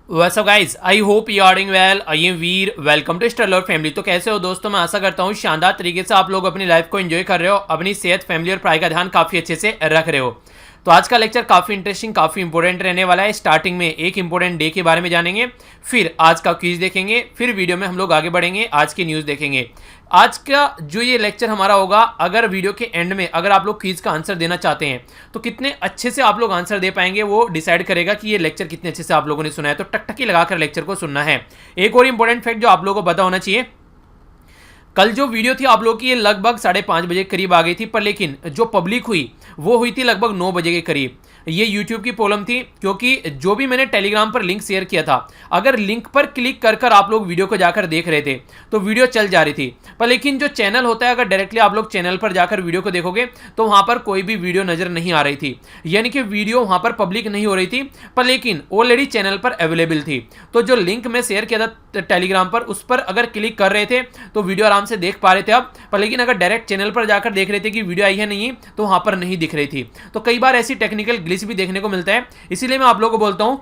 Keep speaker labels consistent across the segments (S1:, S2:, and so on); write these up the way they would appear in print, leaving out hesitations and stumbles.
S1: वैसा guys I hope you are doing well. I am Veer, welcome to stellar family. तो कैसे हो दोस्तों? मैं आशा करता हूँ शानदार तरीके से आप लोग अपनी लाइफ को एंजॉय कर रहे हो, अपनी सेहत, फैमिली और पढ़ाई का ध्यान काफ़ी अच्छे से रख रहे हो। तो आज का लेक्चर काफ़ी इंटरेस्टिंग, काफ़ी इंपॉर्टेंट रहने वाला है। स्टार्टिंग में एक इंपॉर्टेंट डे के बारे में जानेंगे, फिर आज का क्विज देखेंगे, फिर वीडियो में हम लोग आगे बढ़ेंगे, आज की न्यूज़ देखेंगे। आज का जो ये लेक्चर हमारा होगा, अगर वीडियो के एंड में अगर आप लोग क्विज का आंसर देना चाहते हैं तो कितने अच्छे से आप लोग आंसर दे पाएंगे वो डिसाइड करेगा कि ये लेक्चर कितने अच्छे से आप लोगों ने सुना है। तो टकटकी लगाकर लेक्चर को सुनना है। एक और इंपॉर्टेंट फैक्ट जो आप लोगों को पता होना चाहिए, कल जो वीडियो थी आप लोग की ये लगभग 5:30 बजे के करीब आ गई थी, पर लेकिन जो पब्लिक हुई वो हुई थी लगभग 9 बजे के करीब। ये यूट्यूब की प्रॉब्लम थी, क्योंकि जो भी मैंने टेलीग्राम पर लिंक शेयर किया था, अगर लिंक पर क्लिक कर कर आप लोग वीडियो को जाकर देख रहे थे तो वीडियो चल जा रही थी। पर लेकिन जो चैनल होता है, अगर डायरेक्टली आप लोग चैनल पर जाकर वीडियो को देखोगे तो वहां पर कोई भी वीडियो नजर नहीं आ रही थी, यानी कि वीडियो वहां पर पब्लिक नहीं हो रही थी, पर लेकिन ऑलरेडी चैनल पर अवेलेबल थी। तो जो लिंक मैं शेयर किया था टेलीग्राम पर, उस पर अगर क्लिक कर रहे थे तो वीडियो आराम से देख पा रहे थे आप। पर लेकिन अगर डायरेक्ट चैनल पर जाकर देख रहे थे कि वीडियो आई है नहीं, तो वहां पर नहीं दिख रही थी। तो कई बार ऐसी टेक्निकल ग्लिच भी देखने को मिलता है। इसीलिए मैं आप लोगों को बोलता हूं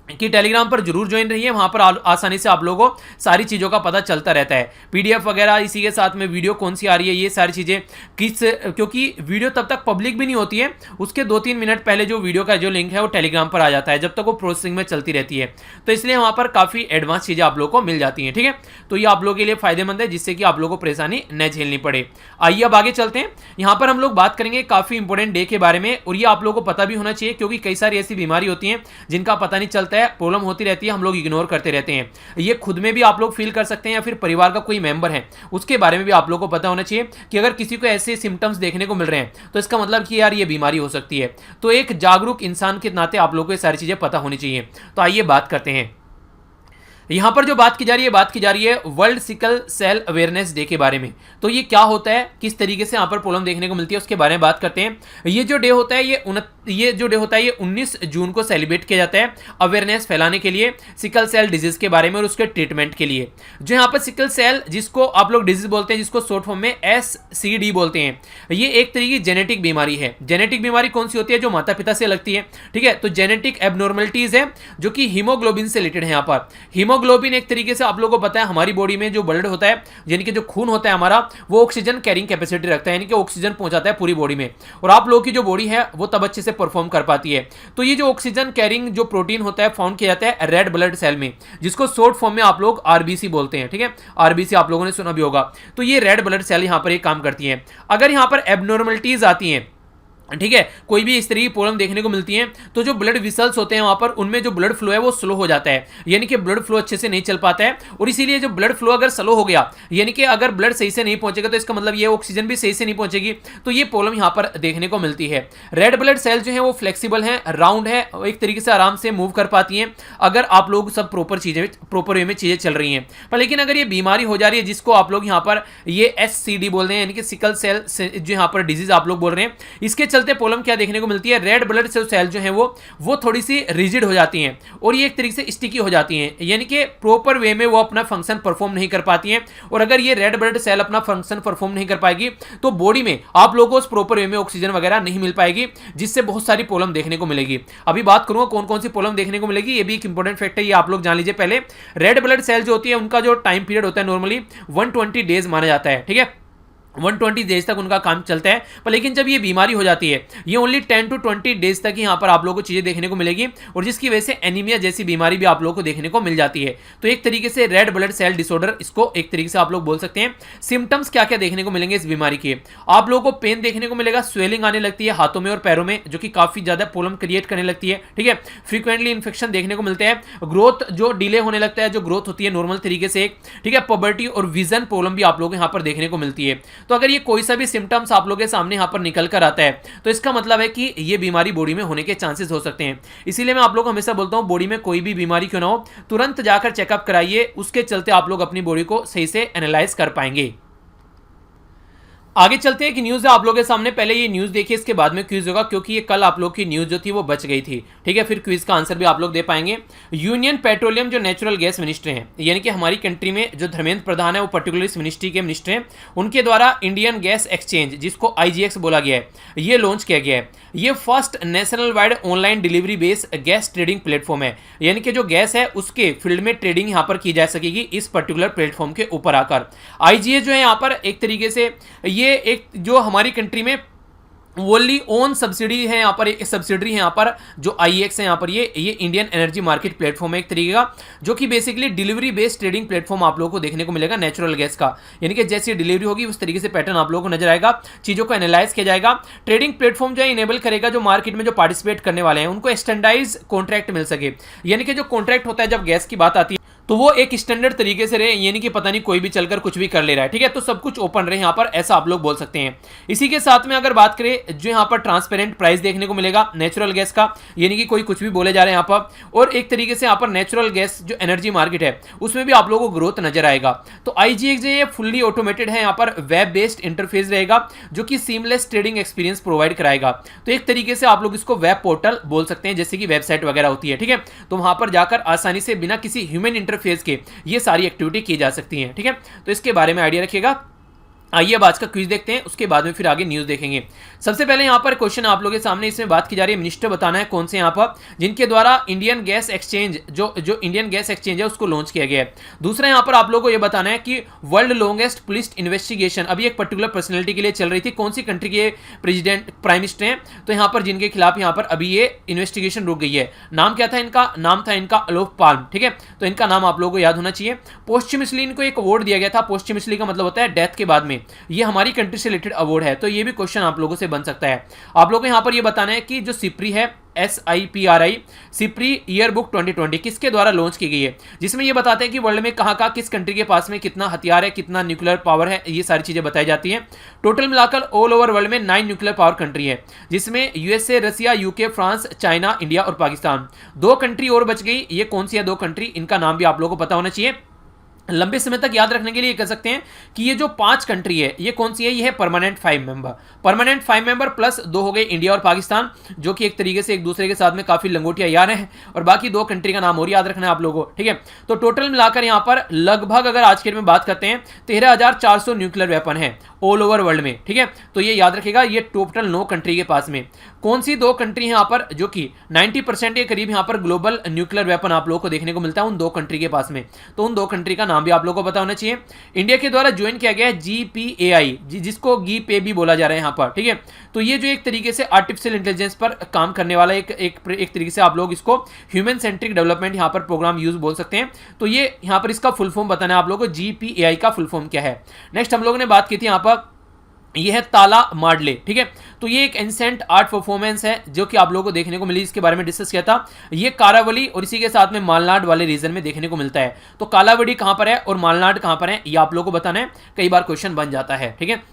S1: कि टेलीग्राम पर जरूर ज्वाइन रहिए, वहां पर आसानी से आप लोगों को सारी चीज़ों का पता चलता रहता है। पीडीएफ वगैरह, इसी के साथ में वीडियो कौन सी आ रही है, ये सारी चीज़ें क्योंकि वीडियो तब तक पब्लिक भी नहीं होती है, उसके 2-3 मिनट पहले जो वीडियो का जो लिंक है वो टेलीग्राम पर आ जाता है, जब तक वो प्रोसेसिंग में चलती रहती है। तो इसलिए वहाँ पर काफ़ी एडवांस चीज़ें आप लोगों को मिल जाती हैं। ठीक है, तो ये आप लोगों के लिए फायदेमंद है, जिससे कि आप लोगों को परेशानी न झेलनी पड़े। आइए अब आगे चलते हैं। यहाँ पर हम लोग बात करेंगे काफ़ी इंपॉर्टेंट डे के बारे में, और ये आप लोगों को पता भी होना चाहिए, क्योंकि कई सारी ऐसी बीमारी होती हैं जिनका पता नहीं चलता है, होती रहती है, हम लोग इग्नोर करते रहते हैं। ये खुद में भी आप लोग फील कर सकते हैं, या फिर परिवार का कोई मेंबर है उसके बारे में भी आप लोग को पता होना चाहिए कि अगर किसी को ऐसे सिम्टम्स देखने को मिल रहे हैं तो इसका मतलब कि यार ये बीमारी हो सकती है। तो एक जागरूक इंसान के नाते आप लोगों को ये सारी चीजें पता होनी चाहिए। तो आइए बात करते हैं। यहां पर जो बात की जा रही है world sickle cell awareness day के बारे में। तो ये क्या होता है, किस तरीके से यहां पर प्रॉब्लम देखने को मिलती है, उसके बारे में बात करते हैं। ये जो डे होता है ये 19 जून को सेलिब्रेट किया जाता है, अवेयरनेस फैलाने के लिए सिकल सेल डिजीज के बारे में और उसके ट्रीटमेंट के लिए। जो यहाँ पर सिकल सेल, जिसको आप लोग डिजीज बोलते हैं, जिसको शॉर्ट फॉर्म में SCD बोलते हैं, ये एक तरह की जेनेटिक बीमारी है। जेनेटिक बीमारी कौन सी होती है? जो माता पिता से लगती है। ठीक है, तो जेनेटिक एबनॉर्मलिटीज है जो कि हीमोग्लोबिन से रिलेटेड है। यहाँ पर हीमोग्लोबिन एक तरीके से आप लोगों को पता है, हमारी बॉडी में जो ब्लड होता है, यानी कि जो खून होता है हमारा, वो ऑक्सीजन कैरिंग कैपेसिटी रखता है, यानी कि ऑक्सीजन पहुंचाता है पूरी बॉडी में, और आप लोगों की जो बॉडी है वो तब अच्छे से परफॉर्म कर पाती है। तो ये जो ऑक्सीजन कैरिंग जो प्रोटीन होता है, फाउंड किया जाता है रेड ब्लड सेल में, जिसको शॉर्ट फॉर्म में आप लोग RBC बोलते हैं। ठीक है, RBC आप लोगों ने सुना भी होगा। तो ये रेड ब्लड सेल यहां पर एक काम करती है। अगर यहां पर एबनॉर्मलिटीज आती हैं, ठीक है, कोई भी इस तरह की प्रॉब्लम देखने को मिलती है, तो जो ब्लड विसल्स होते हैं वहां पर, उनमें जो ब्लड फ्लो है वो स्लो हो जाता है, यानी कि ब्लड फ्लो अच्छे से नहीं चल पाता है। और इसीलिए जो ब्लड फ्लो अगर स्लो हो गया, यानी कि अगर ब्लड सही से नहीं पहुंचेगा, तो इसका मतलब ये ऑक्सीजन भी सही से नहीं पहुंचेगी। तो ये प्रॉब्लम यहां पर देखने को मिलती है। रेड ब्लड सेल जो है वो फ्लेक्सिबल है, राउंड है, एक तरीके से आराम से मूव कर पाती हैं, अगर आप लोग सब प्रॉपर वे में चीजें चल रही हैं। पर लेकिन अगर ये बीमारी हो जा रही है, जिसको आप लोग यहाँ पर ये SCD बोल रहे हैं, यानी कि सिकल सेल जो यहाँ पर डिजीज आप लोग बोल रहे हैं, इसके चलते प्रॉब्लम क्या देखने को मिलती है? रेड ब्लड सेल जो है वो थोड़ी सी रिजिड हो जाती हैं, और ये एक तरीके से स्टिकी हो जाती हैं, यानी कि प्रॉपर वे में वो अपना फंक्शन परफॉर्म नहीं कर पाती हैं। और अगर ये रेड ब्लड सेल अपना फंक्शन परफॉर्म नहीं कर पाएगी, तो बॉडी में आप लोगों को उस प्रॉपर वे में ऑक्सीजन वगैरह नहीं मिल पाएगी, जिससे बहुत सारी प्रॉब्लम देखने को मिलेगी। अभी बात करूंगा कौन कौन सी प्रॉब्लम देखने को मिलेगी, ये भी एक इंपॉर्टेंट फैक्ट है, ये आप लोग जान लीजिए पहले। रेड ब्लड सेल जो होती है, उनका जो टाइम पीरियड होता है नॉर्मली 120 डेज माना जाता है। ठीक है, 120 डेज तक उनका काम चलता है। पर लेकिन जब ये बीमारी हो जाती है, ये ओनली 10 to 20 डेज तक ही यहाँ पर आप लोगों को चीजें देखने को मिलेगी, और जिसकी वजह से एनीमिया जैसी बीमारी भी आप लोगों को देखने को मिल जाती है। तो एक तरीके से रेड ब्लड सेल डिसऑर्डर, इसको एक तरीके से आप लोग बोल सकते हैं। सिम्टम्स क्या क्या देखने को मिलेंगे इस बीमारी के? आप लोगों को पेन देखने को मिलेगा, स्वेलिंग आने लगती है हाथों में और पैरों में, जो कि काफी ज्यादा प्रॉब्लम क्रिएट करने लगती है। ठीक है, फ्रीक्वेंटली इन्फेक्शन देखने को मिलते हैं, ग्रोथ जो डिले होने लगता है, जो ग्रोथ होती है नॉर्मल तरीके से, ठीक है, पॉवर्टी और विजन प्रॉब्लम भी आप लोगों को यहाँ पर देखने को मिलती है। तो अगर ये कोई सा सिम्टम्स आप लोगों के सामने यहां पर निकल कर आता है, तो इसका मतलब है कि ये बीमारी बॉडी में होने के चांसेस हो सकते हैं। इसीलिए मैं आप लोगों को हमेशा बोलता हूं, बॉडी में कोई भी बीमारी क्यों ना हो, तुरंत जाकर चेकअप कराइए, उसके चलते आप लोग अपनी बॉडी को सही से एनालाइज कर पाएंगे। आगे चलते हैं कि न्यूज़ है आप लोगों के सामने। पहले ये न्यूज़ देखिए, इसके बाद में क्विज होगा, क्योंकि ये कल आप लोग की न्यूज़ जो थी वो बच गई थी। ठीक है, फिर क्विज का आंसर भी आप लोग दे पाएंगे। यूनियन पेट्रोलियम जो नेचुरल गैस मिनिस्ट्री हैं, यानी कि हमारी कंट्री में जो धर्मेंद्र प्रधान है वो पर्टिकुलर इस मिनिस्ट्री के मिनिस्टर हैं, उनके द्वारा इंडियन गैस एक्सचेंज, जिसको IGX बोला गया है, ये लॉन्च किया गया है। ये first national wide online delivery based gas trading platform है, यानी कि जो गैस है उसके फील्ड में ट्रेडिंग यहाँ पर की जा सकेगी इस पर्टिकुलर प्लेटफॉर्म के ऊपर आकर। IGA जो है यहाँ पर एक तरीके से ये एक जो हमारी कंट्री में ओनली ओन सब्सिडी है, यहाँ पर एक सब्सिडरी है यहाँ पर जो IEX है यहाँ पर, ये इंडियन एनर्जी मार्केट प्लेटफॉर्म है एक तरीके का, जो कि basically delivery based trading platform आप लोगों को देखने को मिलेगा नेचुरल गैस का। यानी कि जैसी डिलीवरी होगी उस तरीके से पैटर्न आप लोगों को नजर आएगा, चीज़ों को एनालाइज किया जाएगा। ट्रेडिंग प्लेटफॉर्म जो है इनेबल करेगा जो मार्केट में जो पार्टिसिपेट करने वाले हैं उनको स्टैंडर्डाइज कॉन्ट्रैक्ट मिल सके। यानी कि जो कॉन्ट्रैक्ट होता है जब गैस की बात आती है तो वो एक स्टैंडर्ड तरीके से रहे, यानी कि पता नहीं कोई भी चलकर कुछ भी कर ले रहा है। ठीक है, तो सब कुछ ओपन रहे यहाँ पर, ऐसा आप लोग बोल सकते हैं। इसी के साथ में अगर बात करें जो यहाँ पर ट्रांसपेरेंट प्राइस देखने को मिलेगा नेचुरल गैस का, यानी कि कोई कुछ भी बोले जा रहे हैं यहाँ पर, और एक तरीके से यहाँ पर नेचुरल गैस जो एनर्जी मार्केट है उसमें भी आप लोगों को ग्रोथ नजर आएगा। तो IGX जो ये फुल्ली ऑटोमेटेड है, यहाँ पर वेब बेस्ड इंटरफेस रहेगा जो कि सीमलेस ट्रेडिंग एक्सपीरियंस प्रोवाइड कराएगा। तो एक तरीके से आप लोग इसको वेब पोर्टल बोल सकते हैं, जैसे कि वेबसाइट वगैरह होती है। ठीक है, तो वहां पर जाकर आसानी से बिना किसी ह्यूमन इंटरफेस के ये सारी एक्टिविटी की जा सकती हैं। ठीक है, तो इसके बारे में आइडिया रखिएगा। आइए अब आज का क्विज देखते हैं, उसके बाद में फिर आगे न्यूज़ देखेंगे। सबसे पहले यहाँ पर क्वेश्चन आप लोगों के सामने इसमें बात की जा रही है, मिनिस्टर बताना है कौन से यहाँ पर जिनके द्वारा इंडियन गैस एक्सचेंज जो इंडियन गैस एक्सचेंज है उसको लॉन्च किया गया है। दूसरा यहाँ पर आप लोगों को ये बताना है कि वर्ल्ड लॉन्गेस्ट पुलिस इन्वेस्टिगेशन अभी एक पर्टिकुलर पर्सनैलिटी के लिए चल रही थी, कौन सी कंट्री के प्रेसिडेंट प्राइम मिनिस्टर हैं, तो यहाँ पर जिनके खिलाफ यहाँ पर अभी ये इन्वेस्टिगेशन रुक गई है। नाम क्या था इनका? नाम था इनका अलोफ पाल्म। ठीक है, तो इनका नाम आप लोगों को याद होना चाहिए। पोस्टह्यूमसली इनको एक अवार्ड दिया गया था, पोस्टह्यूमसली का मतलब होता है डेथ के बाद में, ये हमारी कंट्री से रिलेटेड अवार्ड है। तो ये भी क्वेश्चन आप लोगों से बन सकता है। आप लोगों को यहां पर ये बताना है कि जो सिप्री है SIPRI सिप्री ईयर बुक 2020 किसके द्वारा लॉन्च की गई है, जिसमें ये बताते हैं कि वर्ल्ड में कहाँ का किस कंट्री के पास में कितना हथियार है, कितना न्यूक्लियर पावर है, ये सारी चीजें बताई जाती हैं। टोटल मिलाकर ऑल ओवर वर्ल्ड में 9 न्यूक्लियर पावर कंट्री है, जिसमें USA, रसिया, UK, फ्रांस, चाइना, इंडिया और पाकिस्तान। 2 कंट्री और बच गई, ये कौन सी है 2 कंट्री, इनका नाम भी आप लोगों को पता होना चाहिए। लंबे समय तक याद रखने के लिए कह सकते हैं कि ये जो 5 कंट्री है ये कौन सी है, ये है permanent 5 member. Permanent 5 member plus 2 हो गए इंडिया और पाकिस्तान, जो कि एक तरीके से एक दूसरे के साथ में काफी लंगोटिया यार हैं, और बाकी 2 कंट्री का नाम और याद रखना है आप लोगों को। ठीक है, तो टोटल मिलाकर यहाँ पर लगभग अगर आज के डेट में बात करते हैं 13,400 न्यूक्लियर वेपन है ऑल ओवर वर्ल्ड में। ठीक है, तो ये याद रखेगा, ये टोटल 9 कंट्री के पास में। कौन सी 2 कंट्री यहाँ पर जो कि 90% के करीब यहाँ पर ग्लोबल न्यूक्लियर वेपन आप लोगों को देखने को मिलता है उन 2 कंट्री के पास में, तो उन 2 कंट्री का नाम भी आप लोगों को पता होना चाहिए। इंडिया के द्वारा ज्वाइन किया गया है GPAI, जिसको GPAI भी बोला जा रहा है यहाँ पर। ठीक है, तो ये जो एक तरीके से आर्टिफिशियल इंटेलिजेंस पर काम करने वाला एक तरीके से आप लोग इसको ह्यूमन सेंट्रिक डेवलपमेंट यहाँ पर प्रोग्राम यूज बोल सकते हैं। तो ये यहाँ पर इसका फुल फॉर्म बताना है आप लोगों को, GPAI का फुल फॉर्म क्या है। नेक्स्ट हम लोगों ने बात की थी यहाँ पर, ये है ताला माडले। ठीक है, तो ये एक एंसेंट आर्ट परफॉर्मेंस है जो कि आप लोगों को देखने को मिली, इसके बारे में डिस्कस किया था। ये कारावली और इसी के साथ में मालनाड वाले रीजन में देखने को मिलता है। तो कालावड़ी कहां पर है और मालनाड कहां पर है, ये आप लोगों को बताना है, कई बार क्वेश्चन बन जाता है। ठीक है,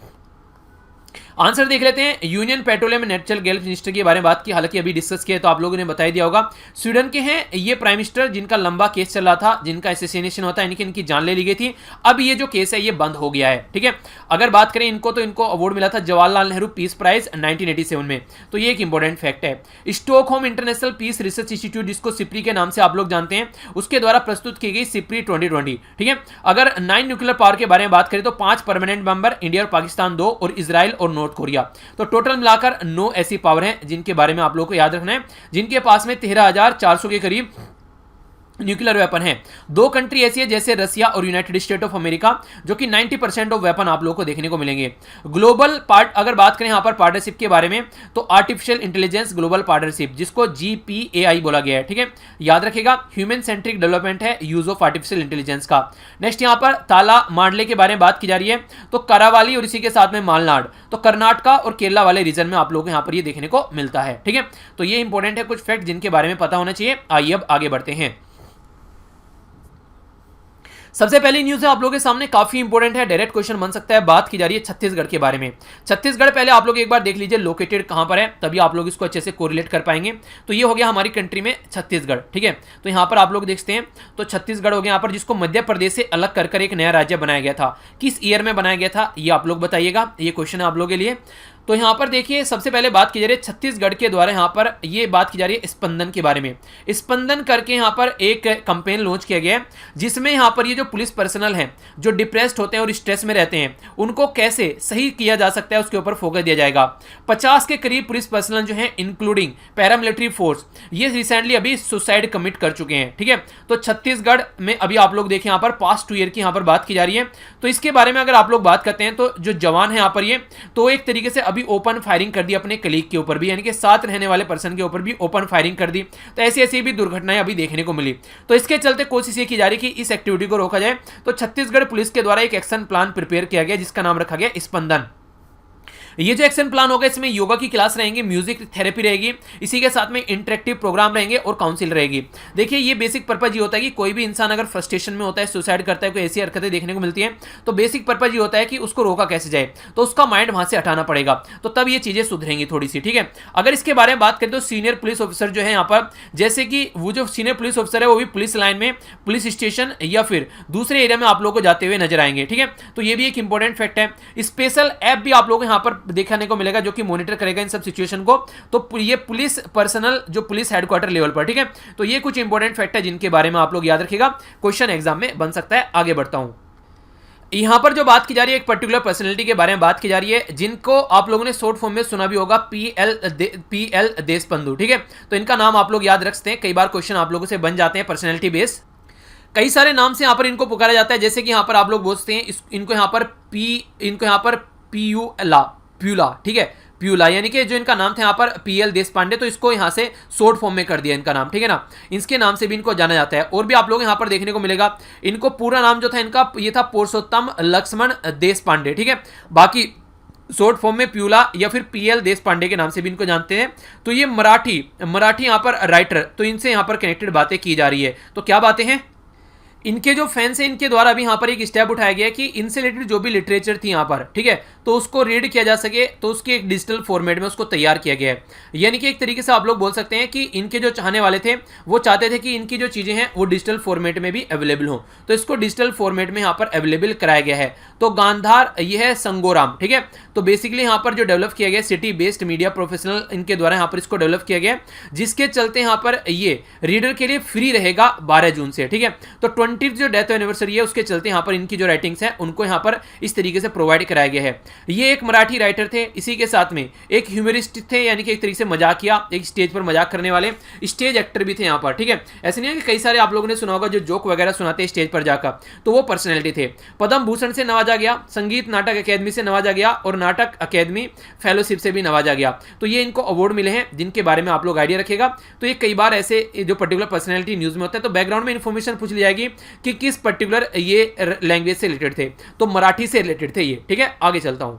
S1: आंसर देख लेते हैं। Union petroleum natural gas minister के बारे में बात की, हालांकि अभी डिस्कस किया तो आप लोगों ने बता दिया होगा। स्वीडन के हैं ये प्राइम मिनिस्टर, जिनका लंबा केस चल रहा था, जिनका असैसिनेशन होता है, यानी कि इनकी जान ले ली गई थी। अब ये जो केस है ये बंद हो गया है। ठीक है, अगर बात करें इनको, तो इनको अवार्ड मिला था जवाहरलाल नेहरू पीस प्राइज 1987 में, तो ये एक इंपॉर्टेंट फैक्ट है। Stockholm International Peace Research Institute, जिसको सिप्री के नाम से आप लोग जानते हैं, उसके द्वारा प्रस्तुत की गई सिप्री 2020। ठीक है, अगर 9 न्यूक्लियर पावर के बारे में बात करें तो 5 परमानेंट मेंबर, इंडिया और पाकिस्तान 2, और इजराइल और नॉर्थ कोरिया। तो टोटल मिलाकर 9 ऐसी पावर हैं जिनके बारे में आप लोगों को याद रखना है, जिनके पास में 13,400 के करीब न्यूक्लियर वेपन है। 2 कंट्री ऐसी है जैसे रसिया और यूनाइटेड स्टेट ऑफ अमेरिका, जो कि 90% ऑफ वेपन आप लोगों को देखने को मिलेंगे। ग्लोबल पार्ट अगर बात करें यहां पर पार्टनरशिप के बारे में, तो आर्टिफिशियल इंटेलिजेंस ग्लोबल पार्टनरशिप, जिसको GPAI बोला गया है। ठीक है, याद रखेगा, ह्यूमन सेंट्रिक डेवलपमेंट है यूज ऑफ आर्टिफिशियल इंटेलिजेंस का। नेक्स्ट यहां पर ताला माडले के बारे में बात की जा रही है, तो करावाली और इसी के साथ में मालनाड, तो कर्नाटका और केरला वाले रीजन में आप लोगों को यहां पर ये देखने को मिलता है। ठीक है, तो ये इंपॉर्टेंट है, कुछ फैक्ट जिनके बारे में पता होना चाहिए। आइए अब आगे बढ़ते हैं। सबसे पहली न्यूज़ है आप लोगों के सामने, काफी इंपॉर्टेंट है, डायरेक्ट क्वेश्चन बन सकता है। बात की जा रही है छत्तीसगढ़ के बारे में। छत्तीसगढ़ पहले आप लोग एक बार देख लीजिए लोकेटेड कहां पर है, तभी आप लोग इसको अच्छे से कोरिलेट कर पाएंगे। तो ये हो गया हमारी कंट्री में छत्तीसगढ़, ठीक है। तो यहां पर आप लोग देखते हैं तो छत्तीसगढ़ हो गया यहां पर, जिसको मध्य प्रदेश से अलग कर एक नया राज्य बनाया गया था। किस ईयर में बनाया गया था ये आप लोग बताइएगा, ये क्वेश्चन है आप लोगों के लिए। तो यहां पर देखिए सबसे पहले बात की जा रही है छत्तीसगढ़ के द्वारा, यहां पर ये बात की जा रही है स्पंदन के बारे में। स्पंदन करके यहां पर एक कैंपेन लॉन्च किया गया है, जिसमें यहां पर ये जो पुलिस पर्सनल हैं जो डिप्रेस्ड होते हैं और स्ट्रेस में रहते हैं, उनको कैसे सही किया जा सकता है उसके ऊपर फोकस दिया जाएगा। 50 के करीब पुलिस पर्सनल जो है इंक्लूडिंग पैरामिलिट्री फोर्स, ये रिसेंटली अभी सुसाइड कमिट कर चुके हैं, ठीक है। तो छत्तीसगढ़ में अभी आप लोग देखें यहां पर पास्ट 2 ईयर की यहां पर बात की जा रही है। तो इसके बारे में अगर आप लोग बात करते हैं तो जो जवान है यहां पर ये, तो एक तरीके से अभी ओपन फायरिंग कर दी अपने कलीग के ऊपर भी, यानी कि साथ रहने वाले पर्सन के ऊपर भी ओपन फायरिंग कर दी। तो ऐसी ऐसी भी दुर्घटनाएं अभी देखने को मिली। तो इसके चलते कोशिश ये की जा रही कि इस एक्टिविटी को रोका जाए। तो छत्तीसगढ़ पुलिस के द्वारा एक एक्शन प्लान प्रिपेयर किया गया, जिसका नाम रखा गया स्पंदन। ये जो एक्शन प्लान होगा इसमें योगा की क्लास रहेंगी, म्यूजिक थेरेपी रहेगी, इसी के साथ में इंटरेक्टिव प्रोग्राम रहेंगे और काउंसिल रहेगी। देखिए ये बेसिक पर्पज ये होता है कि कोई भी इंसान अगर फ्रस्ट्रेशन में होता है, सुसाइड करता है, कोई ऐसी हरकतें देखने को मिलती हैं, तो बेसिक पर्पज ये होता है कि उसको रोका कैसे जाए, तो उसका माइंड वहां से हटाना पड़ेगा, तो तब ये चीजें सुधरेंगी थोड़ी सी, ठीक है। अगर इसके बारे में बात करें तो सीनियर पुलिस ऑफिसर जो है यहाँ पर, जैसे कि वो जो सीनियर पुलिस ऑफिसर है वो भी पुलिस लाइन में, पुलिस स्टेशन या फिर दूसरे एरिया में आप लोगों को जाते हुए नजर आएंगे, ठीक है। तो ये भी एक इंपॉर्टेंट फैक्ट है। स्पेशल ऐप भी आप लोगों को यहाँ पर देखने को मिलेगा जो कि मॉनिटर करेगा इन सब सिचुएशन को। तो ये पुलिस पर्सनल जो पुलिस हेडक्वार्टर लेवल पर, ठीक है। तो ये कुछ इंपॉर्टेंट फैक्ट है जिनके बारे में आप लोग याद रखिएगा, क्वेश्चन एग्जाम में बन सकता है। आगे बढ़ता हूं, यहां पर जो बात की जा रही है एक पर्टिकुलर पर्सनैलिटी के बारे में बात की जा रही है, जिनको आप लोगों ने शॉर्ट फॉर्म में सुना भी होगा, पीएल देशबंधु, ठीक है। तो इनका नाम आप लोग याद रखते हैं, कई बार क्वेश्चन आप लोगों से बन जाते हैं पर्सनैलिटी बेस्ड। कई सारे नाम से यहां पर इनको पुकारा जाता है, जैसे कि यहां पर आप लोग बोलते हैं इनको यहां पर प्यूला, ठीक है, प्यूला, यानी कि जो इनका नाम था यहाँ पर पीएल देश पांडे, तो इसको यहाँ से शॉर्ट फॉर्म में कर दिया इनका नाम, ठीक है ना। इसके नाम से भी इनको जाना जाता है। और भी आप लोग यहाँ पर देखने को मिलेगा, इनको पूरा नाम जो था इनका ये था पुरुषोत्तम लक्ष्मण देश पांडे, ठीक है। बाकी शॉर्ट फॉर्म में प्यूला या फिर पीएल देश पांडे के नाम से भी इनको जानते हैं। तो ये मराठी यहाँ पर राइटर, तो इनसे यहाँ पर कनेक्टेड बातें की जा रही है। तो क्या बातें हैं, इनके जो फैंस हैं इनके द्वारा भी यहाँ पर एक स्टेप उठाया गया कि इनसे रिलेटेड जो भी लिटरेचर थी यहाँ पर, ठीक है, तो उसको रीड किया जा सके, तो उसके एक डिजिटल फॉर्मेट में उसको तैयार किया गया है। यानी कि एक तरीके से आप लोग बोल सकते हैं कि इनके जो चाहने वाले थे वो चाहते थे कि इनकी जो चीज़ें हैं वो डिजिटल फॉर्मेट में भी अवेलेबल हो, तो इसको डिजिटल फॉर्मेट में यहाँ पर अवेलेबल कराया गया है। तो गांधार ये है संगोराम, ठीक है। तो बेसिकली यहाँ पर जो डेवलप किया गया सिटी बेस्ड मीडिया प्रोफेशनल, इनके द्वारा यहाँ पर इसको डेवलप किया गया, जिसके चलते यहाँ पर ये रीडर के लिए फ्री रहेगा 12 जून से, ठीक है। तो 20 जो डेथ एनिवर्सरी है उसके चलते यहाँ पर इनकी जो राइटिंग्स हैं उनको यहाँ पर इस तरीके से प्रोवाइड कराया गया है। ये एक मराठी राइटर थे, इसी के साथ में एक ह्यूमरिस्ट थे, यानी कि एक तरीके से मजाकिया, एक स्टेज पर मजाक करने वाले स्टेज एक्टर भी थे यहाँ पर, ठीक है। ऐसे नहीं है कि कई सारे आप लोगों ने सुना होगा जो जोक वगैरह सुनाते हैं स्टेज पर जाकर, तो वो पर्सनैलिटी थे। पद्म भूषण से नवाजा गया, संगीत नाटक अकेदमी से नवाजा गया और नाटक अकेदमी फेलोशिप से भी नवाजा गया। तो ये इनको अवार्ड मिले हैं जिनके बारे में आप लोग आइडिया रखेगा। तो ये कई बार ऐसे जो पर्टिकुलर पर्सनैलिटी न्यूज में होता है तो बैकग्राउंड में इंफॉर्मेशन पूछ ली जाएगी कि किस पर्टिकुलर ये लैंग्वेज से रिलेटेड थे, तो मराठी से रिलेटेड थे ये, ठीक है। आगे चलता हूं,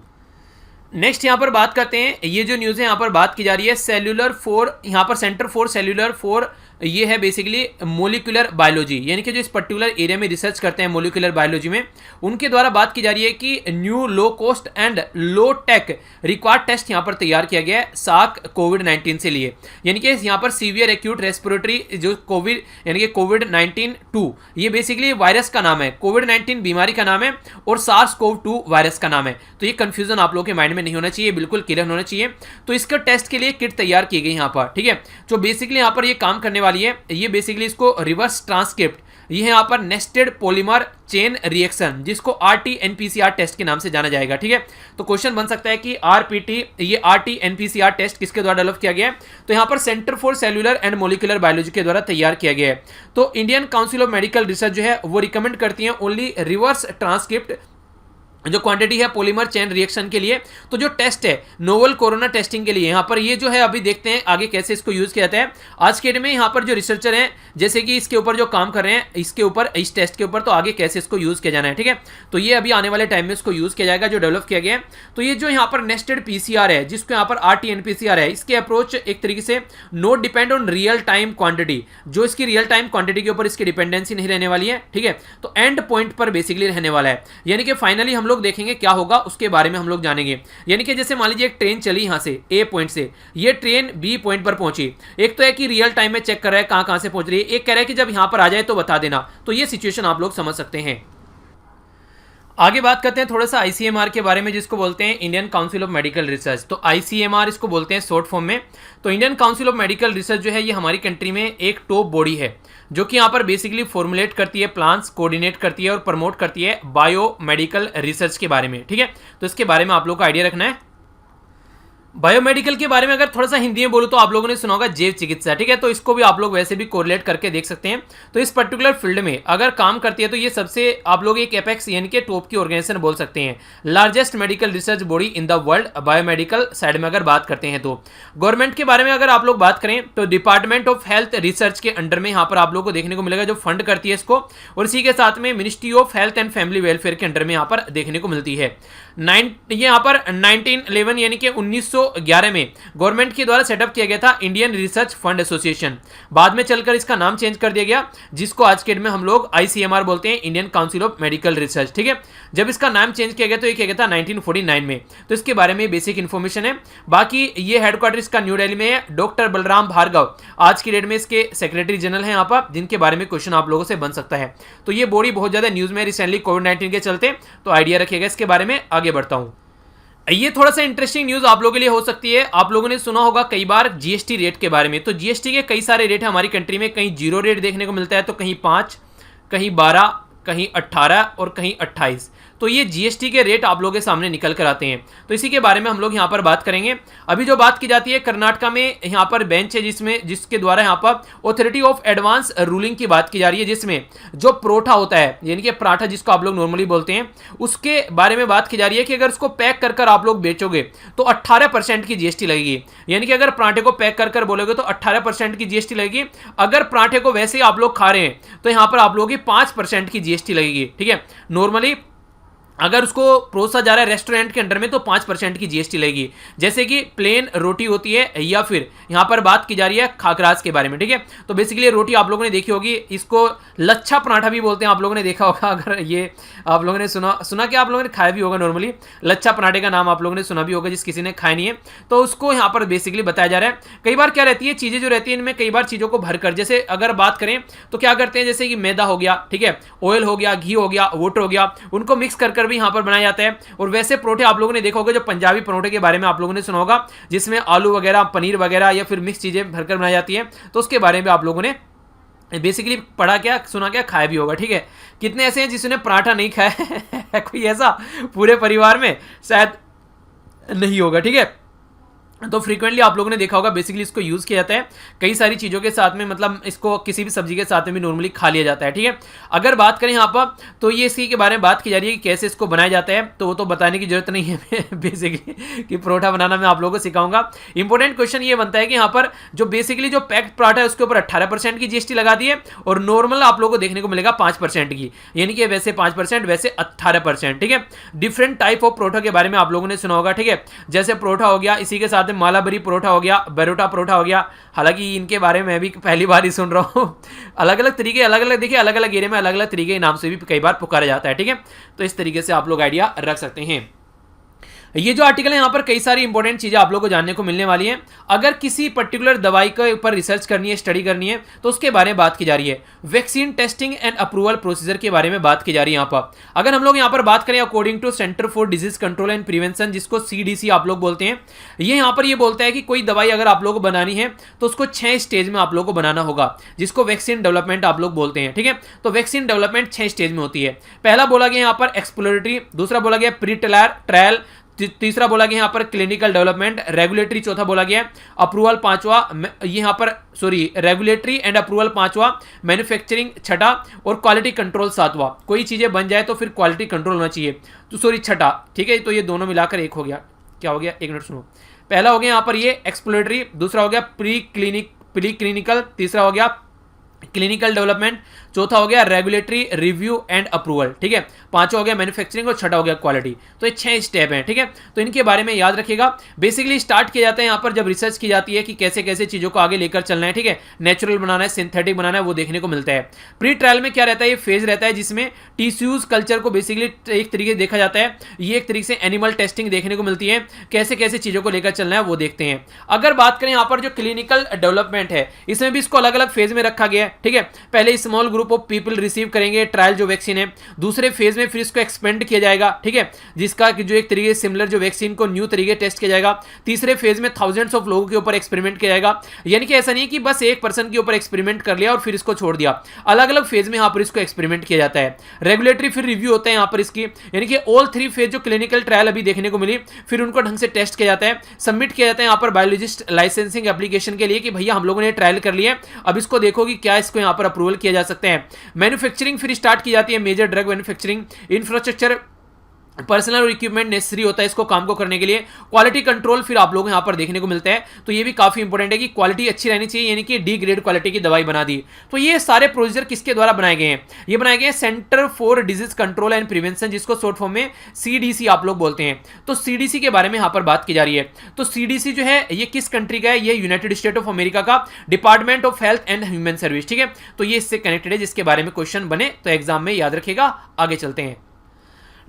S1: नेक्स्ट यहां पर बात करते हैं, ये जो न्यूज़ है यहां पर बात की जा रही है सेल्यूलर फॉर, यहां पर सेंटर फॉर सेल्यूलर फॉर, ये है बेसिकली मोलिकुलर बायोलॉजी, यानी कि जो इस पर्टिकुलर एरिया में रिसर्च करते हैं मोलिकुलर बायोलॉजी में, उनके द्वारा बात की जा रही है कि new low cost and low tech required test यहां पर तैयार किया गया है सार्क कोविड-19 से लिए, यानी कि यहां पर सीवियर एक्यूट रेस्पिरेटरी जो कोविड यानी कि कोविड-19-2, ये बेसिकली वायरस का नाम है, कोविड-19 बीमारी का नाम है और SARS-CoV-2 वायरस का नाम है। तो ये कंफ्यूजन आप लोगों के माइंड में नहीं होना चाहिए, बिल्कुल क्लियर होना चाहिए। तो इसका टेस्ट के लिए किट तैयार की गई यहाँ पर, ठीक है। जो बेसिकली यहाँ पर ये काम करने वाली है, ये बेसिकली इसको रिवर्स ट्रांसक्रिप्ट, ये है यहाँ पर नेस्टेड पॉलीमर चेन रिएक्शन, जिसको RT-NPCR टेस्ट के नाम से जाना जाएगा, ठीक है। तो क्वेश्चन बन सकता है कि ये RT-NPCR टेस्ट किसके द्वारा डेवलप किया गया है, तो यहाँ पर centre for cellular and molecular biology के द्वारा तैयार किया गया है। तो Indian council of medical research जो है वो रिकमेंड करती है ओनली रिवर्स ट्रांसक्रिप्ट जो क्वांटिटी है पॉलीमर चेन रिएक्शन के लिए। तो जो टेस्ट है नोवल कोरोना टेस्टिंग के लिए, यहाँ पर ये जो है अभी देखते हैं आगे कैसे इसको यूज किया जाता है। आज के डेट में यहाँ पर जो रिसर्चर हैं जैसे कि इसके ऊपर जो काम कर रहे हैं इसके ऊपर, इस टेस्ट के ऊपर, तो आगे कैसे इसको यूज किया जाना है, ठीक है। तो ये अभी आने वाले टाइम में इसको यूज किया जाएगा जो डेवलप किया गया है। तो ये जो यहाँ पर नेस्टेड पीसीआर है, जिसको यहाँ पर RT-PCR है, इसके अप्रोच एक तरीके से note depend on real time quantity, जो इसकी रियल टाइम क्वांटिटी के ऊपर इसकी डिपेंडेंसी नहीं रहने वाली है, ठीक है। तो एंड पॉइंट पर बेसिकली रहने वाला है, यानी कि फाइनली हम लोग देखेंगे क्या होगा उसके बारे में हम लोग जानेंगे। यानी कि जैसे मान लीजिए एक ट्रेन चली यहां से ए पॉइंट से, ये ट्रेन बी पॉइंट पर पहुंची। एक तो है कि रियल टाइम में चेक कर रहा है कहां कहां से पहुंच रही है, एक कह रहा है कि जब यहां पर आ जाए तो बता देना। तो ये सिचुएशन आप लोग समझ सकते हैं। आगे बात करते हैं थोड़ा सा आईसीएमआर के बारे में, जिसको बोलते हैं Indian council of medical research. तो आईसीएमआर इसको बोलते हैं शॉर्ट फॉर्म में। तो Indian council of medical research जो है ये हमारी कंट्री में एक टॉप बॉडी है, जो कि यहाँ पर बेसिकली फॉर्मुलेट करती है प्लान्स, कोऑर्डिनेट करती है और प्रमोट करती है बायो मेडिकल रिसर्च के बारे में, ठीक है। तो इसके बारे में आप लोग को आइडिया रखना है। बायोमेडिकल के बारे में अगर थोड़ा सा हिंदी में बोलूं तो आप लोगों ने सुना होगा जैव चिकित्सा, ठीक है। तो इसको भी आप लोग वैसे भी कोरिलेट करके देख सकते हैं। तो इस पर्टिकुलर फील्ड में अगर काम करती है तो ये सबसे आप लोग एक एपेक्स यानी कि टॉप की ऑर्गेनाइजेशन बोल सकते हैं, largest medical research body in the world biomedical side में अगर बात करते हैं। तो गवर्नमेंट के बारे में अगर आप लोग बात करें तो डिपार्टमेंट ऑफ हेल्थ रिसर्च के अंडर में यहाँ पर आप लोग को देखने को मिलेगा जो फंड करती है इसको, और इसी के साथ में ministry of health and family welfare के अंडर में यहाँ पर देखने को मिलती है। ये यहाँ पर 1911 यानी कि 1911 में गवर्नमेंट के द्वारा सेटअप किया गया था इंडियन रिसर्च फंड एसोसिएशन। बाद में चलकर इसका नाम चेंज कर दिया गया, जिसको आज के डेट में हम लोग आईसीएमआर बोलते हैं, Indian council of medical research, ठीक है। जब इसका नाम चेंज किया गया तो ये किया गया था 1949 में। तो इसके बारे में बेसिक इन्फॉर्मेशन है। बाकी ये हेडक्वार्टर इसका न्यू दिल्ली में है। डॉक्टर बलराम भार्गव आज की डेट में इसके सेक्रेटरी जनरल हैं यहाँ पर, जिनके बारे में क्वेश्चन आप लोगों से बन सकता है। तो ये बॉडी बहुत ज्यादा न्यूज में रिसेंटली कोविड-19 के चलते, तो आइडिया रखिएगा इसके बारे में। आगे बढ़ता हूं। ये थोड़ा सा इंटरेस्टिंग न्यूज आप लोगों के लिए हो सकती है। आप लोगों ने सुना होगा कई बार जीएसटी रेट के बारे में। तो जीएसटी के कई सारे रेट है हमारी कंट्री में, कहीं 0 रेट देखने को मिलता है, तो कहीं 5, कहीं 12, कहीं 18 और कहीं 28। तो ये जीएसटी के रेट आप लोगों के सामने निकल कर आते हैं। तो इसी के बारे में हम लोग यहाँ पर बात करेंगे। अभी जो बात की जाती है कर्नाटका में यहाँ पर बेंच है जिसके द्वारा यहाँ पर ऑथोरिटी ऑफ एडवांस रूलिंग की बात की जा रही है, जिसमें जो परोठा होता है यानी कि पराठा जिसको आप लोग नॉर्मली बोलते हैं, उसके बारे में बात की जा रही है कि अगर उसको पैक कर आप लोग बेचोगे तो 18% की जीएसटी लगेगी। यानी कि अगर पराठे को पैक कर बोलोगे तो 18% की जीएसटी लगेगी। अगर पराठे को वैसे ही आप लोग खा रहे हैं तो यहाँ पर आप लोगों की 5% की जीएसटी लगेगी, ठीक है। नॉर्मली अगर उसको परोसा जा रहा है रेस्टोरेंट के अंडर में तो 5% की जीएसटी लगेगी। जैसे कि प्लेन रोटी होती है, या फिर यहाँ पर बात की जा रही है खाकरास के बारे में, ठीक है। तो बेसिकली रोटी आप लोगों ने देखी होगी, इसको लच्छा पराठा भी बोलते हैं, आप लोगों ने देखा होगा। अगर ये आप लोगों ने सुना कि आप लोगों ने खाया भी होगा, नॉर्मली लच्छा पराठे का नाम आप लोगों ने सुना भी होगा, जिस किसी ने खाया नहीं है। तो उसको यहाँ पर बेसिकली बताया जा रहा है। कई बार क्या रहती है चीज़ें जो रहती है इनमें कई बार चीज़ों को भरकर, जैसे अगर बात करें तो क्या करते हैं, जैसे कि मैदा हो गया, ठीक है, ऑयल हो गया, घी हो गया, वाटर हो गया, उनको मिक्स कर भी यहाँ पर बनाया जाता है। और वैसे परोठे आप लोगों ने देखा होगा, जो पंजाबी परोठे के बारे में आप लोगों ने सुना होगा, जिसमें आलू वगैरह, पनीर वगैरह या फिर मिक्स चीजें भरकर बनाई जाती है। तो उसके बारे में आप लोगों ने बेसिकली पढ़ा क्या, सुना क्या, खाया भी होगा, ठीक है। कितने ऐसे हैं जिसने पराठा नहीं खाया है? कोई ऐसा पूरे परिवार में शायद नहीं होगा, ठीक है। तो फ्रीक्वेंटली आप लोगों ने देखा होगा, बेसिकली इसको यूज़ किया जाता है कई सारी चीज़ों के साथ में, मतलब इसको किसी भी सब्जी के साथ में भी नॉर्मली खा लिया जाता है, ठीक है। अगर बात करें यहाँ पर तो ये इसी के बारे में बात की जा रही है कि कैसे इसको बनाया जाता है, तो वो तो बताने की जरूरत नहीं है बेसिकली कि परोठा बनाना मैं आप लोगों को सिखाऊंगा। इंपॉर्टेंट क्वेश्चन ये बनता है कि यहाँ पर जो बेसिकली जो पैक्ड पराठा है उसके ऊपर 18% की जीएसटी लगा दी है, और नॉर्मल आप लोगों को देखने को मिलेगा 5% की, यानी कि वैसे 5% वैसे 18%, ठीक है। डिफरेंट टाइप ऑफ परोठा के बारे में आप लोगों ने सुना होगा, ठीक है। जैसे परोठा हो गया, इसी के साथ में मालाबरी परोठा हो गया, बरोटा परोठा हो गया। हालांकि इनके बारे में भी पहली बार ही सुन रहा हूँ। अलग अलग तरीके, अलग अलग देखिए, अलग अलग एरिया में अलग अलग तरीके के नाम से भी कई बार पुकारा जाता है, ठीक है। तो इस तरीके से आप लोग आइडिया रख सकते हैं। ये जो आर्टिकल है यहाँ पर कई सारी इंपॉर्टेंट चीजें आप लोगों को जानने को मिलने वाली हैं। अगर किसी पर्टिकुलर दवाई के ऊपर रिसर्च करनी है, स्टडी करनी है, तो उसके बारे में बात की जा रही है। Vaccine testing and approval procedure के बारे में बात की जा रही है यहाँ पर। अगर हम लोग यहाँ पर बात करें according to Center for Disease Control and Prevention, जिसको CDC आप लोग बोलते हैं, ये यहाँ पर ये बोलता है कि कोई दवाई अगर आप लोग को बनानी है तो उसको 6 स्टेज में आप लोग को बनाना होगा, जिसको वैक्सीन डेवलपमेंट आप लोग बोलते हैं, ठीक है। तो वैक्सीन डेवलपमेंट 6 स्टेज में होती है। पहला बोला गया यहाँ पर एक्सप्लोरेटरी, दूसरा बोला गया प्री ट्रायल, तीसरा बोला गया यहाँ पर क्लिनिकल डेवलपमेंट, रेगुलेटरी चौथा बोला गया, अप्रूवल पांचवा, यहाँ पर सॉरी रेगुलेटरी एंड अप्रूवल पांचवा, मैन्युफैक्चरिंग छठा और क्वालिटी कंट्रोल सातवां। कोई चीजें बन जाए तो फिर क्वालिटी कंट्रोल होना चाहिए, तो सॉरी छठा, ठीक है। तो ये दोनों मिलाकर एक हो गया, क्या हो गया, एक मिनट सुनो। पहला हो गया यहाँ पर ये एक्सप्लोरेटरी, दूसरा हो गया प्री क्लिनिकल, तीसरा हो गया क्लिनिकल डेवलपमेंट, चौथा हो गया रेगुलेटरी रिव्यू एंड अप्रूवल, ठीक है, पांचवा हो गया मैन्युफैक्चरिंग और छठा हो गया क्वालिटी। तो ये 6 स्टेप हैं, ठीक है। तो इनके बारे में याद रखिएगा। बेसिकली स्टार्ट किया जाता है यहाँ पर जब रिसर्च की जाती है कि कैसे कैसे चीजों को आगे लेकर चलना है, ठीक है, नेचुरल बनाना है, सिंथेटिक बनाना है, वो देखने को मिलता है। प्री ट्रायल में क्या रहता है, ये फेज रहता है जिसमें टिश्यूज कल्चर को बेसिकली एक तरीके से देखा जाता है। ये एक तरीके से एनिमल टेस्टिंग देखने को मिलती है, कैसे कैसे चीजों को लेकर चलना है वो देखते हैं। अगर बात करें यहाँ पर जो क्लिनिकल डेवलपमेंट है, इसमें भी इसको अलग अलग फेज में रखा गया है, ठीक है। पहले small group of people receive करेंगे ट्रायल जो वैक्सीन है, दूसरे फेज में फिर इसको एक्सपेंड किया जाएगा, ठीक है, जिसका जो एक तरीके सिमिलर जो वैक्सीन को न्यू तरीके टेस्ट किया जाएगा। तीसरे फेज में थाउजेंड्स ऑफ लोगों के ऊपर एक्सपेरिमेंट किया जाएगा, यानी कि ऐसा नहीं कि बस एक पर्सन के ऊपर एक्सपेरिमेंट कर लिया और फिर इसको छोड़ दिया, अलग अलग फेज में यहाँ पर इसको एक्सपेरिमेंट किया जाता है। रेगुलेटरी फिर रिव्यू होता है यहाँ पर इसकी, यानी कि ऑल 3 फेज जो क्लिनिकल ट्रायल अभी देखने को मिली, फिर उनको ढंग से टेस्ट किया जाता है, सबमिट किया जाता है यहाँ पर बायोलॉजिस्ट लाइसेंसिंग एप्लीकेशन के लिए कि भैया हम लोगों ने ट्रायल कर लिया है, अब इसको देखो कि क्या इसको यहाँ पर अप्रूवल किया जा सकते हैं। मैन्युफैक्चरिंग फिर स्टार्ट की जाती है, major drug manufacturing, infrastructure personal और इक्विपमेंट नेसेसरी होता है इसको काम को करने के लिए। क्वालिटी कंट्रोल फिर आप लोग यहाँ पर देखने को मिलता है, तो ये भी काफी इंपॉर्टेंट है कि क्वालिटी अच्छी रहनी चाहिए, यानी कि डी ग्रेड क्वालिटी की दवाई बना दी। तो ये सारे प्रोसीजर किसके द्वारा बनाए गए हैं, ये बनाए गए हैं centre for Disease Control and Prevention, जिसको शॉर्ट फॉर्म में सीडीसी आप लोग बोलते हैं। तो सीडीसी के बारे में यहाँ पर बात की जा रही है। तो सीडीसी जो है ये किस कंट्री का है, ये यूनाइटेड स्टेट ऑफ अमेरिका का department of health and human service, ठीक है। तो ये इससे कनेक्टेड है, जिसके बारे में क्वेश्चन बने तो एग्जाम में याद रखेगा। आगे चलते हैं।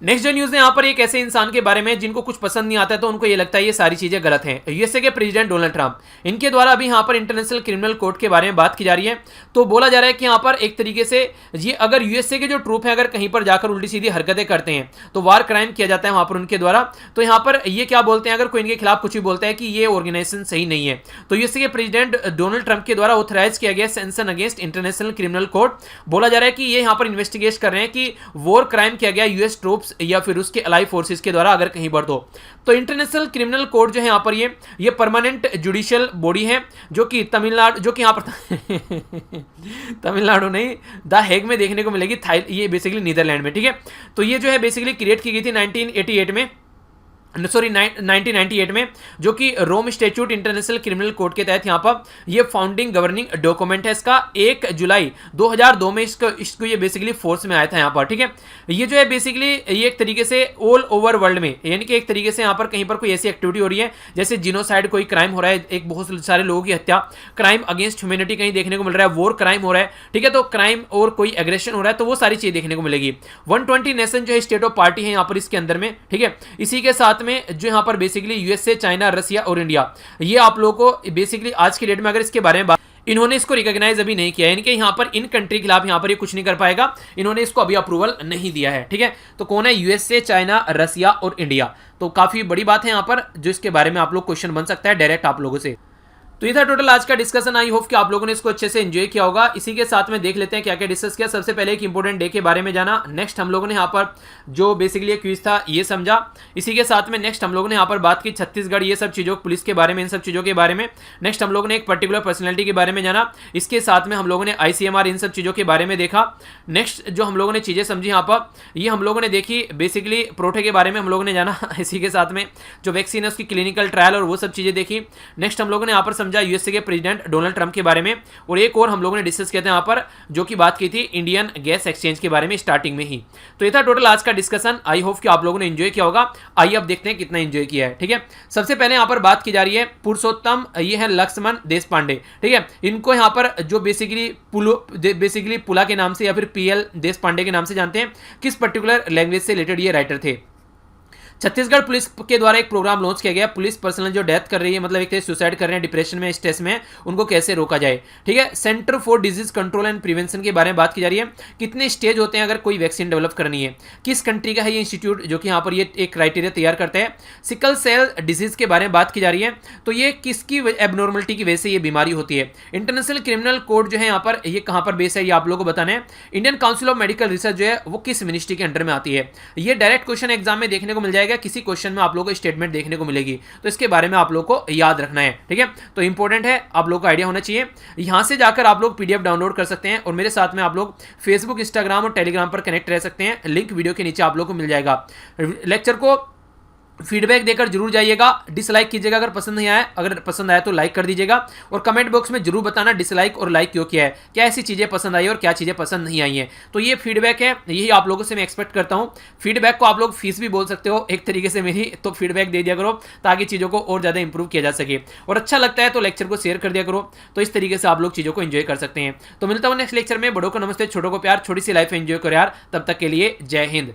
S1: नेक्स्ट जो न्यूज है यहाँ पर एक ऐसे इंसान के बारे में जिनको कुछ पसंद नहीं आता है, तो उनको ये लगता है ये सारी चीजें गलत हैं। यूएसए के प्रेसिडेंट डोनाल्ड ट्रंप, इनके द्वारा अभी यहाँ पर इंटरनेशनल क्रिमिनल कोर्ट के बारे में बात की जा रही है। तो बोला जा रहा है कि यहाँ पर एक तरीके से ये अगर यूएसए के जो ट्रूप है अगर कहीं पर जाकर उल्टी सीधी हरकतें करते हैं तो वार क्राइम किया जाता है वहां पर उनके द्वारा। तो यहाँ पर ये क्या बोलते हैं, अगर कोई इनके खिलाफ कुछ भी बोलता है कि ये ऑर्गेनाइजेशन सही नहीं है, तो यूएसए के प्रेसिडेंट डोनाल्ड ट्रंप के द्वारा ऑथराइज किया गया sanction against international criminal court. बोला जा रहा है कि ये यहाँ पर इन्वेस्टिगेट कर रहे हैं कि वॉर क्राइम किया गया यूएस ट्रूप्स या फिर उसके अलाई फोर्सेस के द्वारा अगर कहीं पर तो इंटरनेशनल क्रिमिनल कोर्ट जो है यहाँ पर ये परमानेंट जुडिशियल बॉडी है, जो कि तमिलनाडु, जो कि यहाँ पर तमिलनाडु नहीं, द हेग में देखने को मिलेगी, ये बेसिकली नीदरलैंड में, ठीक है। तो ये जो है बेसिकली क्रिएट की गई थी 1988 में, सॉरी 1998 में, जो कि रोम स्टैट्यूट इंटरनेशनल क्रिमिनल कोर्ट के तहत यहाँ पर ये फाउंडिंग गवर्निंग डॉक्यूमेंट है इसका। 1 जुलाई 2002 में इसको ये बेसिकली फोर्स में आया था यहाँ पर, ठीक है। ये जो है बेसिकली ये एक तरीके से ऑल ओवर वर्ल्ड में, यानी कि एक तरीके से यहाँ पर कहीं पर कोई ऐसी एक्टिविटी हो रही है जैसे जिनोसाइड, कोई क्राइम हो रहा है, एक बहुत सारे लोगों की हत्या, क्राइम अगेंस्ट ह्यूमैनिटी कहीं देखने को मिल रहा है, वॉर क्राइम हो रहा है, ठीक है, तो क्राइम और कोई एग्रेशन हो रहा है, तो वो सारी चीजें देखने को मिलेगी। 120 नेशन जो है स्टेट ऑफ पार्टी है यहाँ पर इसके अंदर में, ठीक है। इसी के साथ में जो यहां पर बेसिकली यूएसए, चाइना, रसिया और इंडिया, ये आप लोगों को बेसिकली आज की डेट में अगर इसके बारे में इन्होंने इसको रिकॉग्नाइज अभी नहीं किया है, यानी कि यहां पर इन कंट्री के खिलाफ यहां पर ये कुछ नहीं कर पाएगा, इन्होंने इसको अभी अप्रूवल नहीं दिया है, ठीक है। तो कौन है, यूएसए, चाइना, रसिया और इंडिया। तो काफी बड़ी बात है यहां पर, जो इसके बारे में आप लोग क्वेश्चन बन सकता है डायरेक्ट आप लोगों से। तो ये था टोटल आज का डिस्कशन। आई होप कि आप लोगों ने इसको अच्छे से एंजॉय किया होगा। इसी के साथ में देख लेते हैं क्या क्या डिस्कस किया। सबसे पहले एक इंपॉर्टेंट डे के बारे में जाना, नेक्स्ट हम लोगों ने यहाँ पर जो बेसिकली क्विज था ये समझा। इसी के साथ में नेक्स्ट हम लोगों ने यहाँ पर बात की छत्तीसगढ़, ये सब चीज़ों, पुलिस के बारे में, इन सब चीज़ों के बारे में। नेक्स्ट हम लोगों ने एक पर्टिकुलर पर्सनैलिटी के बारे में जाना। इसके साथ में हम लोगों ने ICMR, इन सब चीज़ों के बारे में देखा। नेक्स्ट जो हम लोगों ने चीज़ें समझी यहाँ पर, ये हम लोगों ने देखी बेसिकली प्रोटे के बारे में हम लोगों ने जाना। इसी के साथ में जो वैक्सीन है उसकी क्लिनिकल ट्रायल और वो सब चीज़ें देखी। नेक्स्ट हम लोगों ने यहाँ पर समझा यूएसए के प्रेसिडेंट डोनाल्ड ट्रंप के बारे में, और एक और हम लोगों ने डिस्कस किया था यहाँ पर, जो कि बात की थी इंडियन गैस एक्सचेंज के बारे में स्टार्टिंग में ही। तो ये था टोटल आज का डिस्कशन। आई होप कि आप लोगों ने एंजॉय किया होगा। आइए अब देखते हैं कितना एंजॉय किया है, ठीक है। सबसे पहले यहाँ पर बात की जा रही है पुरुषोत्तम, ये है लक्ष्मण देशपांडे, ठीक है। इनको यहाँ पर जो बेसिकली पुला के नाम से या फिर PL देशपांडे के नाम से जानते हैं। किस पर्टिकुलर लैंग्वेज से रिलेटेड ये राइटर थे। छत्तीसगढ़ पुलिस के द्वारा एक प्रोग्राम लॉन्च किया गया, पुलिस पर्सनल जो डेथ कर रही है, मतलब एक तरह सुसाइड कर रहे हैं, डिप्रेशन में, स्ट्रेस में, उनको कैसे रोका जाए, ठीक है। Centre for Disease Control and prevention के बारे में बात की जा रही है। कितने स्टेज होते हैं अगर कोई वैक्सीन डेवलप करनी है। किस कंट्री का है ये इंस्टीट्यूट जो कि यहाँ पर ये एक क्राइटेरिया तैयार करता है। सिकल सेल डिजीज के बारे में बात की जा रही है, तो ये किसकी एबनॉर्मलिटी की वजह से ये बीमारी होती है। इंटरनेशनल क्रिमिनल कोर्ट जो है यहाँ पर, ये कहाँ पर बेस है ये आप लोगों को बताना है। Indian council of medical research जो है वो किस मिनिस्ट्री के अंडर में आती है। ये डायरेक्ट क्वेश्चन एग्जाम में देखने को मिल जाएगा। जगह किसी क्वेश्चन में आप लोगों को स्टेटमेंट देखने को मिलेगी, तो इसके बारे में आप लोग को याद रखना है, ठीक है। तो इंपॉर्टेंट है, आप लोग को आइडिया होना चाहिए। यहां से जाकर आप लोग पीडीएफ डाउनलोड कर सकते हैं और मेरे साथ में आप लोग फेसबुक, इंस्टाग्राम और टेलीग्राम पर कनेक्ट रह सकते हैं। लिंक वीडियो के नीचे आप लोग को मिल जाएगा। लेक्चर को फीडबैक देकर जरूर जाइएगा, डिसलाइक कीजिएगा अगर पसंद नहीं आया, अगर पसंद आया तो लाइक कर दीजिएगा और कमेंट बॉक्स में जरूर बताना डिसलाइक और लाइक क्यों किया है, क्या ऐसी चीज़ें पसंद आई और क्या चीज़ें पसंद नहीं आई हैं। तो ये फीडबैक है, यही आप लोगों से मैं एक्सपेक्ट करता हूँ। फीडबैक को आप लोग फीस भी बोल सकते हो एक तरीके से मेरी, तो फीडबैक दे दिया करो ताकि चीज़ों को और ज़्यादा इंप्रूव किया जा सके, और अच्छा लगता है तो लेक्चर को शेयर कर दिया करो। तो इस तरीके से आप लोग चीज़ों को एंजॉय कर सकते हैं। तो मिलता हूँ नेक्स्ट लेक्चर में। बड़ों को नमस्ते, छोटों को प्यार, छोटी सी लाइफ एंजॉय करो यार। तब तक के लिए जय हिंद।